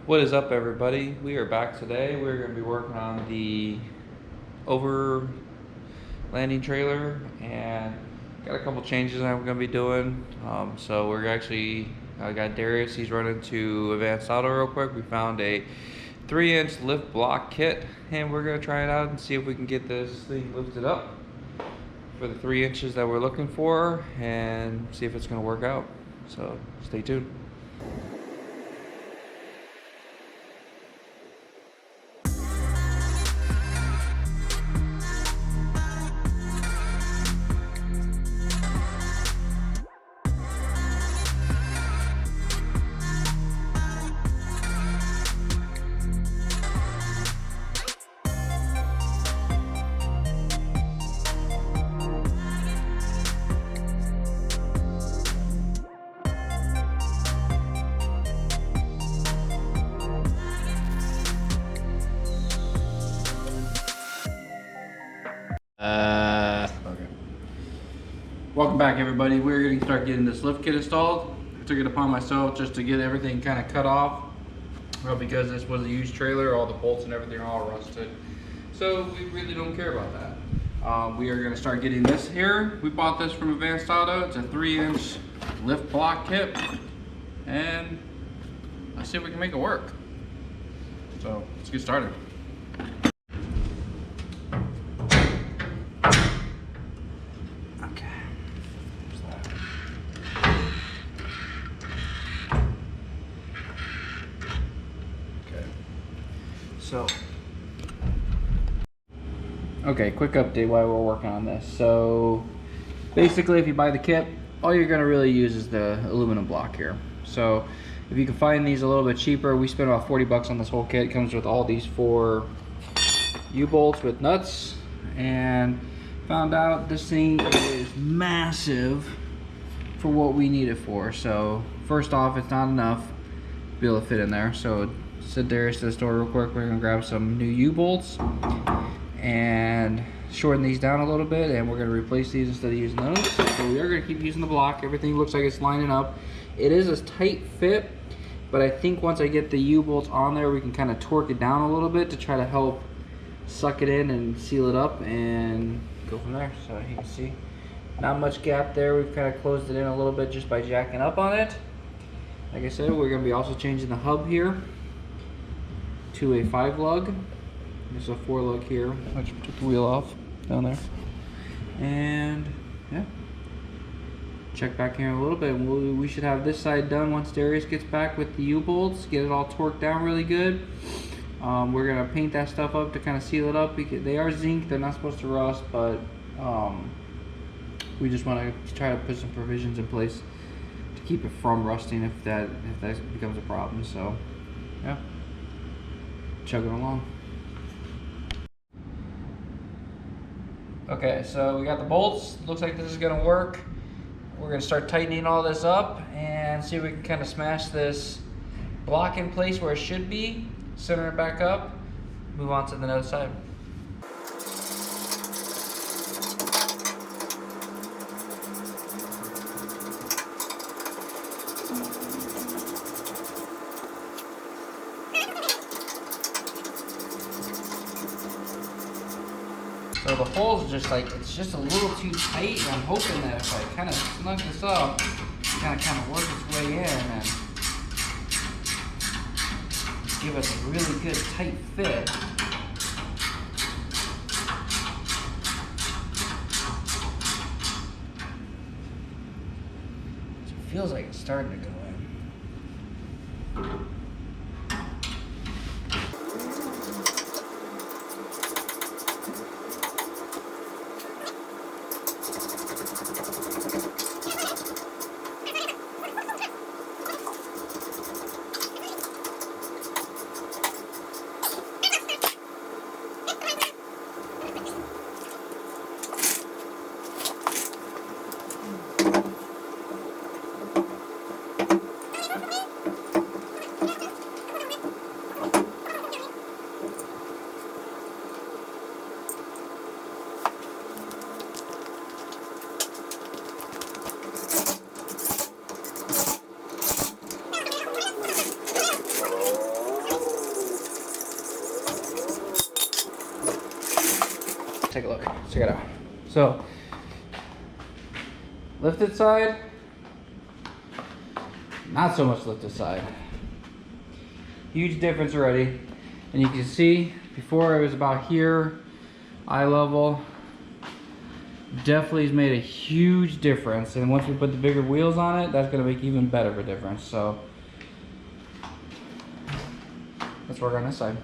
What is up, everybody? We are back today. We're going to be working on the Overlanding trailer and got a couple changes that I'm going to be doing. So we're actually, I got Darius, he's running to Advanced Auto real quick. We found a 3-inch lift block kit and we're going to try it out and see if we can get this thing lifted up for the 3 inches that we're looking for and see if it's going to work out. So stay tuned. Okay. Welcome back, everybody. We're going to start getting this lift kit installed. I took it upon myself just to get everything kind of cut off. Well, because this was a used trailer, all the bolts and everything are all rusted. So we really don't care about that. We are going to start getting this here. We bought this from Advanced Auto. It's a 3-inch lift block kit. And let's see if we can make it work. So let's get started. Okay, quick update while we're working on this. So basically, if you buy the kit, all you're gonna really use is the aluminum block here. So if you can find these a little bit cheaper, we spent about 40 bucks on this whole kit. It comes with all these 4 U-bolts with nuts, and found out this thing is massive for what we need it for. So first off, it's not enough to be able to fit in there. So sit there to the store real quick. We're gonna grab some new U-bolts and shorten these down a little bit, and we're going to replace these instead of using those. So we are going to keep using the block. Everything looks like it's lining up. It is a tight fit, but I think once I get the U-bolts on there, we can kind of torque it down a little bit to try to help suck it in and seal it up and go from there. So you can see not much gap there. We've kind of closed it in a little bit just by jacking up on it. Like I said, we're going to be also changing the hub here to a 5-lug. There's a 4-lug here, which took the wheel off down there. And yeah, check back here in a little bit. We should have this side done once Darius gets back with the U-bolts, get it all torqued down really good. We're gonna paint that stuff up to kind of seal it up because they are zinc, they're not supposed to rust, but we just want to try to put some provisions in place to keep it from rusting if that becomes a problem. So yeah, chugging along. Okay, so we got the bolts. Looks like this is gonna work. We're gonna start tightening all this up and see if we can kind of smash this block in place where it should be, center it back up, move on to the other side. So the hole's just like, it's just a little too tight, and I'm hoping that if I kind of snug this up, it's gonna kind of work its way in and give us a really good tight fit. It feels like it's starting to go in. take a look. Check it out. So, lifted side, not so much lifted side. Huge difference already. And you can see before it was about here, eye level. Definitely has made a huge difference. And once we put the bigger wheels on it, that's gonna make even better of a difference. So let's work on this side.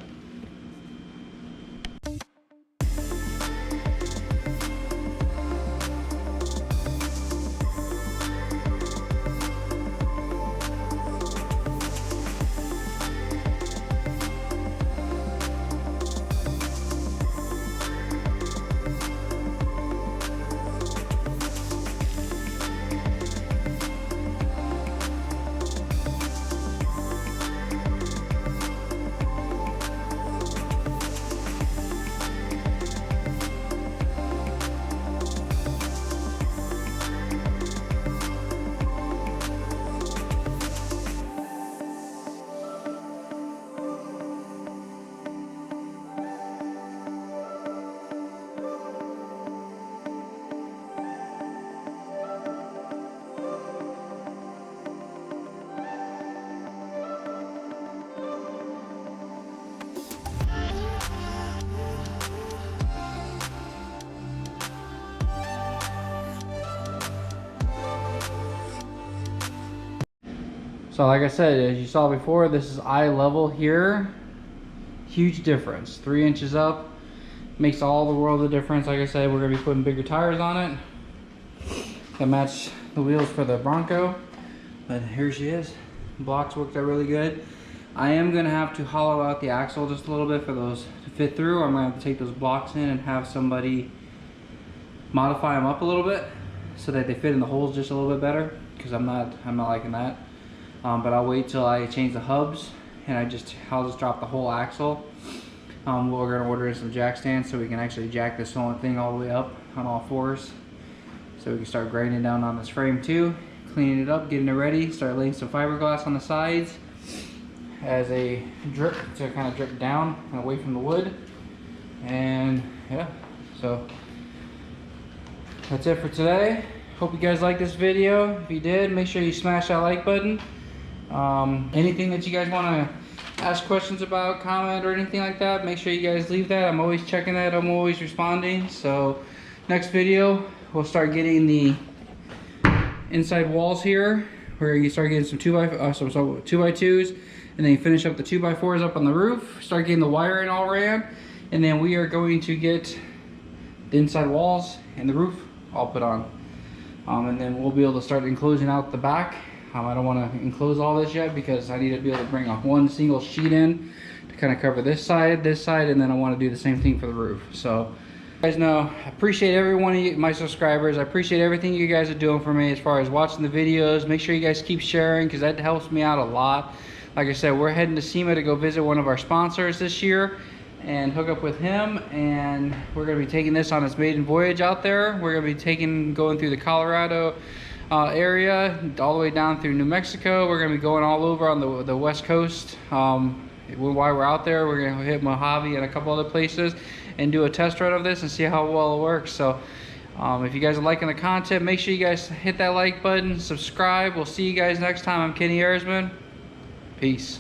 So like I said, as you saw before, this is eye level here. Huge difference. 3 inches up makes all the world of difference. Like I said, we're gonna be putting bigger tires on it that match the wheels for the Bronco. But here she is. Blocks worked out really good. I am gonna have to hollow out the axle just a little bit for those to fit through. I'm gonna have to take those blocks in and have somebody modify them up a little bit so that they fit in the holes just a little bit better, because I'm not liking that. But I'll wait till I change the hubs and I'll just drop the whole axle. We're gonna order in some jack stands so we can actually jack this whole thing all the way up on all fours, so we can start grinding down on this frame too, cleaning it up, getting it ready, start laying some fiberglass on the sides as a drip to kind of drip down and away from the wood. And yeah, so that's it for today. Hope you guys liked this video. If you did, make sure you smash that like button. Anything that you guys want to ask questions about, comment, or anything like that, make sure you guys leave that. I'm always checking that. I'm always responding. So next video, we'll start getting the inside walls here. We're going to start getting some 2x2s, and then finish up the 2x4s up on the roof. Start getting the wiring all ran, and then we are going to get the inside walls and the roof all put on. And then we'll be able to start enclosing out the back. I don't want to enclose all this yet because I need to be able to bring one single sheet in to kind of cover this side, and then I want to do the same thing for the roof. So you guys know, I appreciate every one of you, my subscribers. I appreciate everything you guys are doing for me as far as watching the videos. Make sure you guys keep sharing because that helps me out a lot. Like I said, we're heading to SEMA to go visit one of our sponsors this year and hook up with him, and we're going to be taking this on its maiden voyage out there. We're going to be going through the Colorado area all the way down through New Mexico. We're going to be going all over on the west coast. While we're out there, we're going to hit Mohave and a couple other places and do a test run of this and see how well it works. So if you guys are liking the content, make sure you guys hit that like button, subscribe. We'll see you guys next time. I'm Kenny Erisman. Peace.